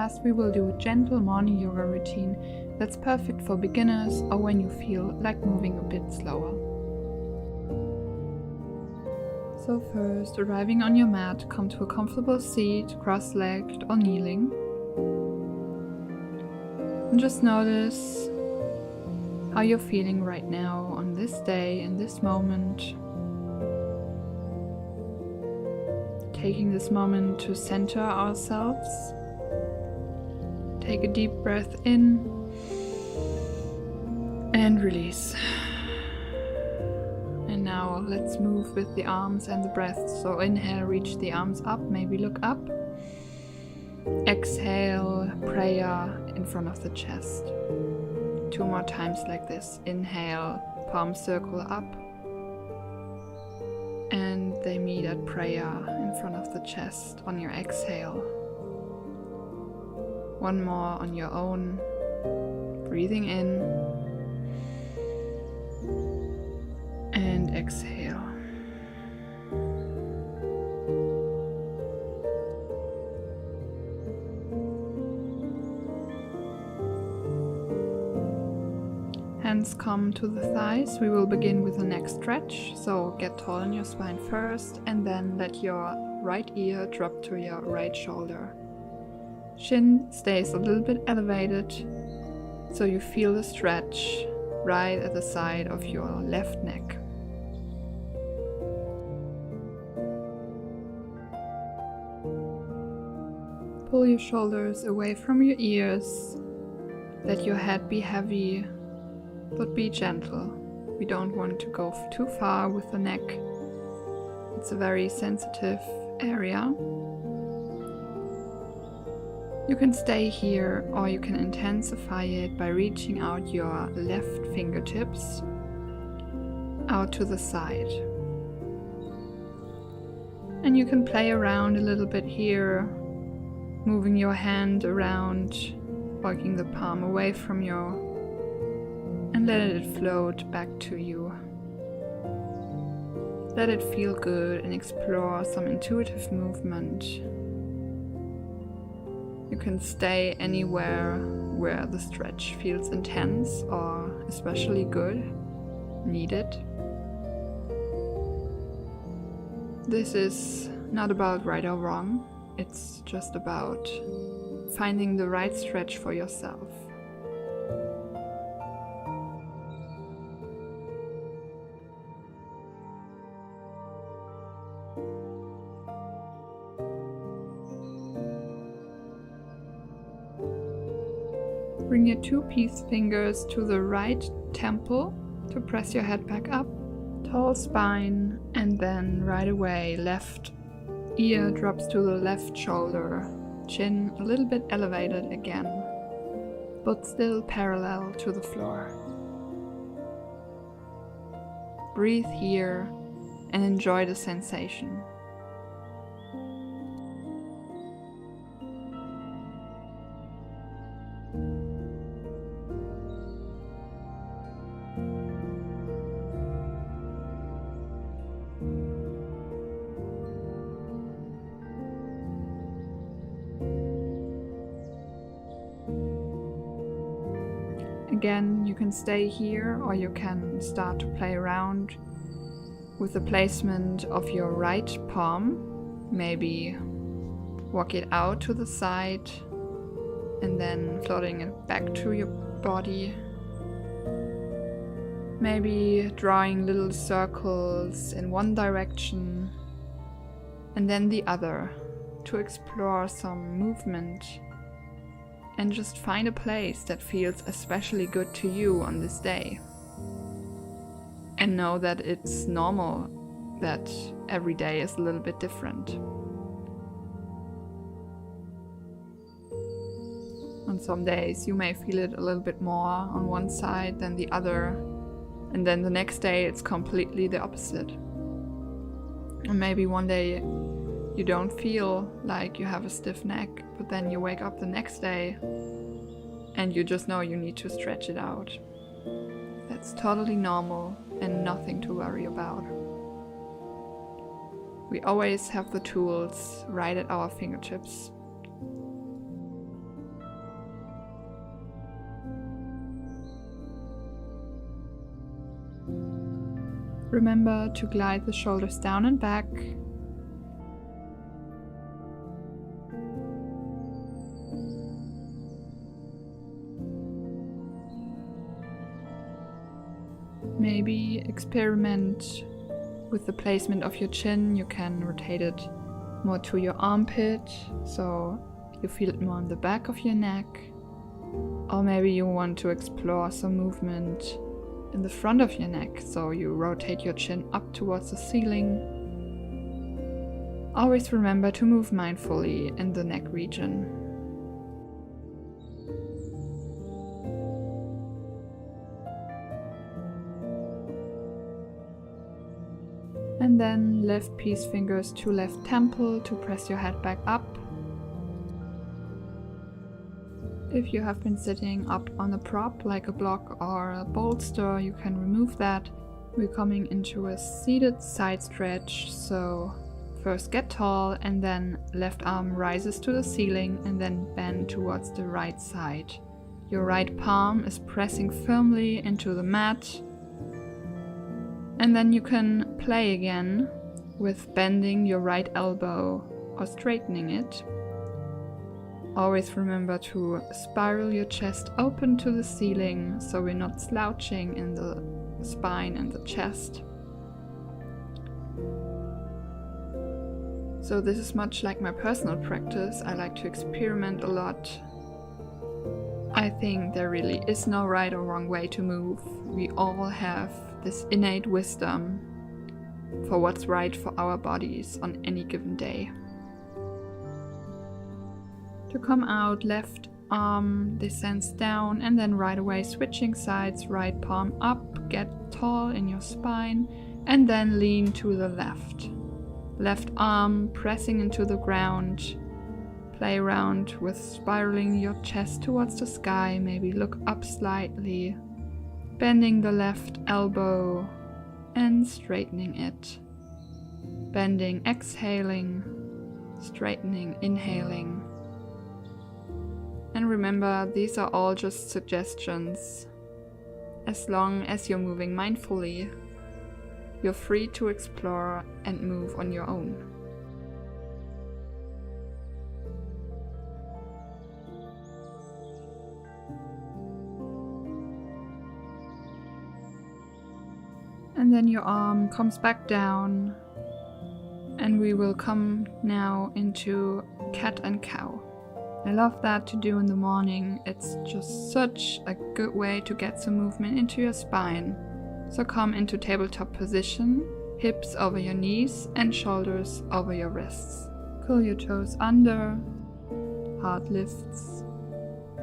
podcast, we will do a gentle morning yoga routine that's perfect for beginners or when you feel like moving a bit slower. So first, arriving on your mat, come to a comfortable seat, cross-legged or kneeling. And just notice how you're feeling right now on this day, in this moment. Taking this moment to center ourselves. Take a deep breath in and release. And now let's move with the arms and the breath. So inhale, reach the arms up, maybe look up. Exhale, prayer in front of the chest. 2 more times like this. Inhale, palm circle up. And they meet at prayer in front of the chest on your exhale. 1 more on your own. Breathing in. And exhale. Hands come to the thighs. We will begin with the neck stretch. So get tall in your spine first and then let your right ear drop to your right shoulder. Shin stays a little bit elevated so you feel the stretch right at the side of your left neck. Pull your shoulders away from your ears. Let your head be heavy, but be gentle. We don't want to go too far with the neck. It's a very sensitive area. You can stay here or you can intensify it by reaching out your left fingertips out to the side. And you can play around a little bit here, moving your hand around, working the palm away from you, and let it float back to you. Let it feel good and explore some intuitive movement. You can stay anywhere where the stretch feels intense or especially good, needed. This is not about right or wrong, it's just about finding the right stretch for yourself. Bring your 2 peace fingers to the right temple to press your head back up. Tall spine, and then right away left ear drops to the left shoulder. Chin a little bit elevated again, but still parallel to the floor. Breathe here and enjoy the sensation. Again, you can stay here or you can start to play around with the placement of your right palm. Maybe walk it out to the side and then floating it back to your body. Maybe drawing little circles in one direction and then the other to explore some movement. And just find a place that feels especially good to you on this day. And know that it's normal that every day is a little bit different. On some days you may feel it a little bit more on one side than the other, and then the next day it's completely the opposite. And maybe one day you don't feel like you have a stiff neck, but then you wake up the next day and you just know you need to stretch it out. That's totally normal and nothing to worry about. We always have the tools right at our fingertips. Remember to glide the shoulders down and back. Maybe experiment with the placement of your chin. You can rotate it more to your armpit, so you feel it more on the back of your neck. Or maybe you want to explore some movement in the front of your neck, so you rotate your chin up towards the ceiling. Always remember to move mindfully in the neck region. And then left peace fingers to left temple to press your head back up. If you have been sitting up on a prop like a block or a bolster, you can remove that. We're coming into a seated side stretch, so first get tall and then left arm rises to the ceiling and then bend towards the right side. Your right palm is pressing firmly into the mat. And then you can play again with bending your right elbow or straightening it. Always remember to spiral your chest open to the ceiling so we're not slouching in the spine and the chest. So this is much like my personal practice. I like to experiment a lot. I think there really is no right or wrong way to move. We all have this innate wisdom for what's right for our bodies on any given day. To come out, left arm descends down and then right away switching sides, right palm up, get tall in your spine and then lean to the left. Left arm pressing into the ground. Play around with spiraling your chest towards the sky, maybe look up slightly. Bending the left elbow and straightening it. Bending, exhaling, straightening, inhaling. And remember, these are all just suggestions. As long as you're moving mindfully, you're free to explore and move on your own. And then your arm comes back down and we will come now into cat and cow. I love that to do in the morning. It's just such a good way to get some movement into your spine. So come into tabletop position, hips over your knees and shoulders over your wrists. Curl your toes under, heart lifts.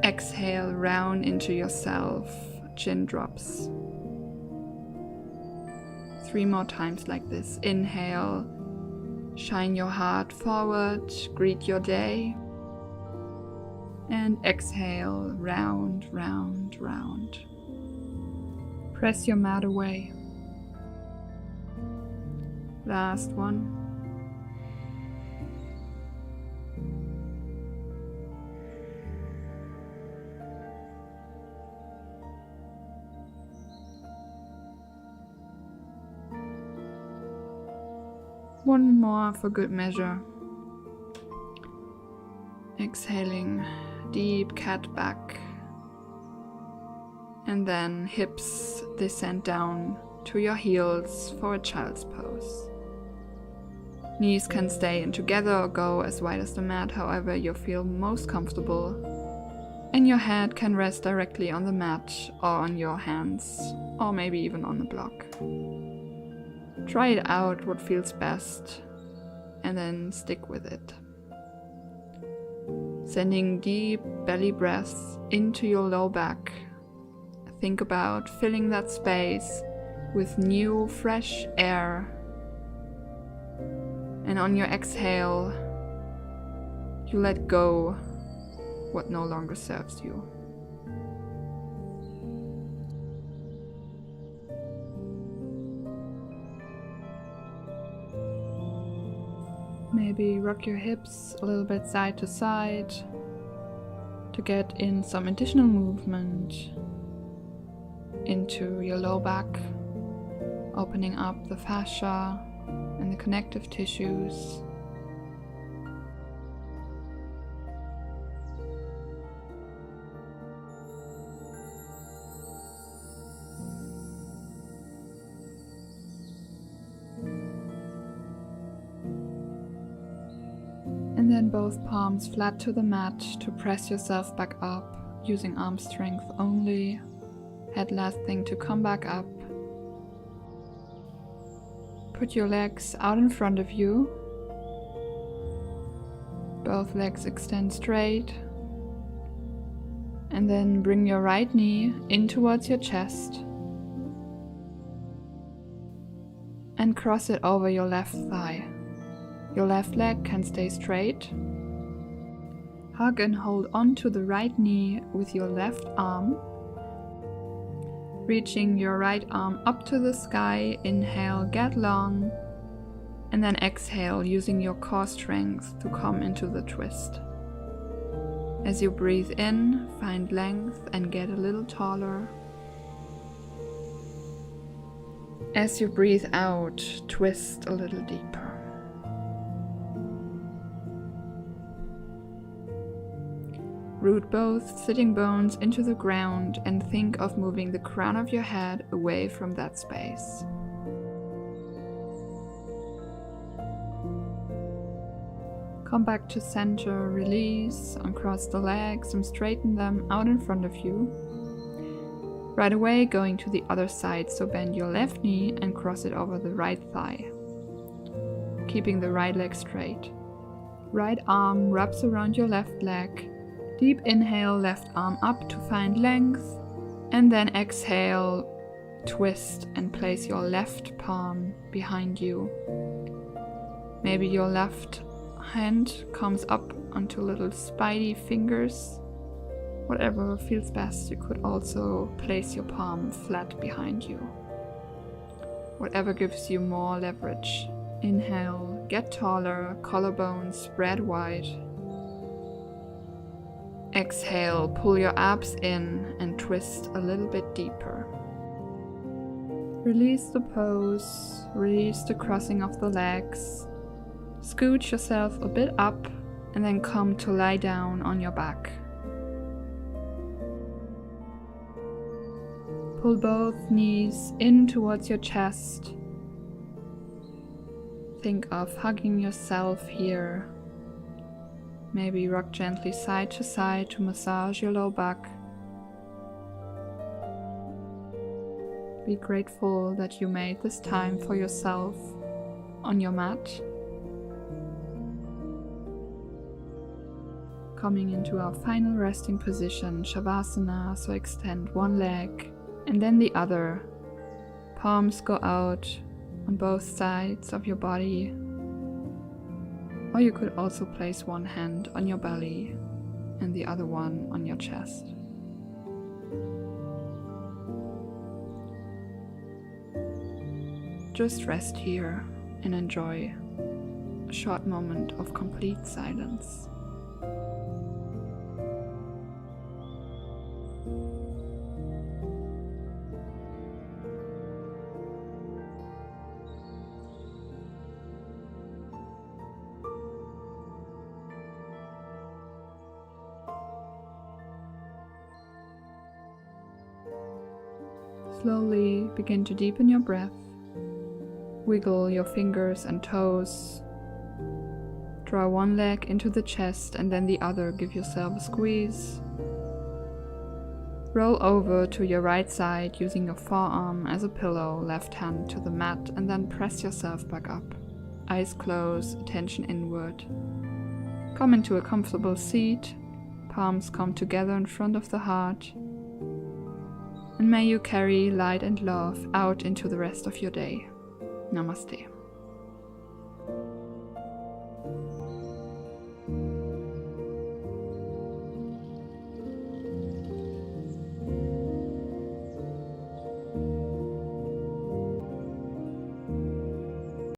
Exhale, round into yourself, chin drops. 3 more times like this. Inhale, shine your heart forward, greet your day. And exhale, round, round, round. Press your mat away. Last one. One more for good measure. Exhaling, deep cat back. And then hips descend down to your heels for a child's pose. Knees can stay in together or go as wide as the mat, however you feel most comfortable. And your head can rest directly on the mat or on your hands, or maybe even on the block. Try it out, what feels best, and then stick with it. Sending deep belly breaths into your low back. Think about filling that space with new, fresh air. And on your exhale, you let go what no longer serves you. Maybe rock your hips a little bit side to side to get in some additional movement into your low back. opening up the fascia and the connective tissues. And then both palms flat to the mat to press yourself back up, using arm strength only. Head last thing to come back up. Put your legs out in front of you. Both legs extend straight. And then bring your right knee in towards your chest. And cross it over your left thigh. Your left leg can stay straight. Hug and hold on to the right knee with your left arm. Reaching your right arm up to the sky, inhale, get long, and then exhale using your core strength to come into the twist. As you breathe in, find length and get a little taller. As you breathe out, twist a little deeper. Root both sitting bones into the ground and think of moving the crown of your head away from that space. Come back to center, release, uncross the legs and straighten them out in front of you. Right away going to the other side, so bend your left knee and cross it over the right thigh, keeping the right leg straight. Right arm wraps around your left leg. Deep inhale, left arm up to find length, and then exhale, twist and place your left palm behind you. Maybe your left hand comes up onto little spidey fingers. Whatever feels best, you could also place your palm flat behind you. Whatever gives you more leverage. Inhale, get taller, collarbones spread wide. Exhale, pull your abs in and twist a little bit deeper. Release the pose, release the crossing of the legs. Scooch yourself a bit up and then come to lie down on your back. Pull both knees in towards your chest. Think of hugging yourself here. Maybe rock gently side to side to massage your low back. Be grateful that you made this time for yourself on your mat. Coming into our final resting position, Shavasana, so extend one leg and then the other. Palms go out on both sides of your body. Or you could also place one hand on your belly and the other one on your chest. Just rest here and enjoy a short moment of complete silence. Slowly begin to deepen your breath. Wiggle your fingers and toes. Draw one leg into the chest and then the other. Give yourself a squeeze. Roll over to your right side using your forearm as a pillow, left hand to the mat, and then press yourself back up. Eyes closed, attention inward. Come into a comfortable seat. Palms come together in front of the heart. And may you carry light and love out into the rest of your day. Namaste.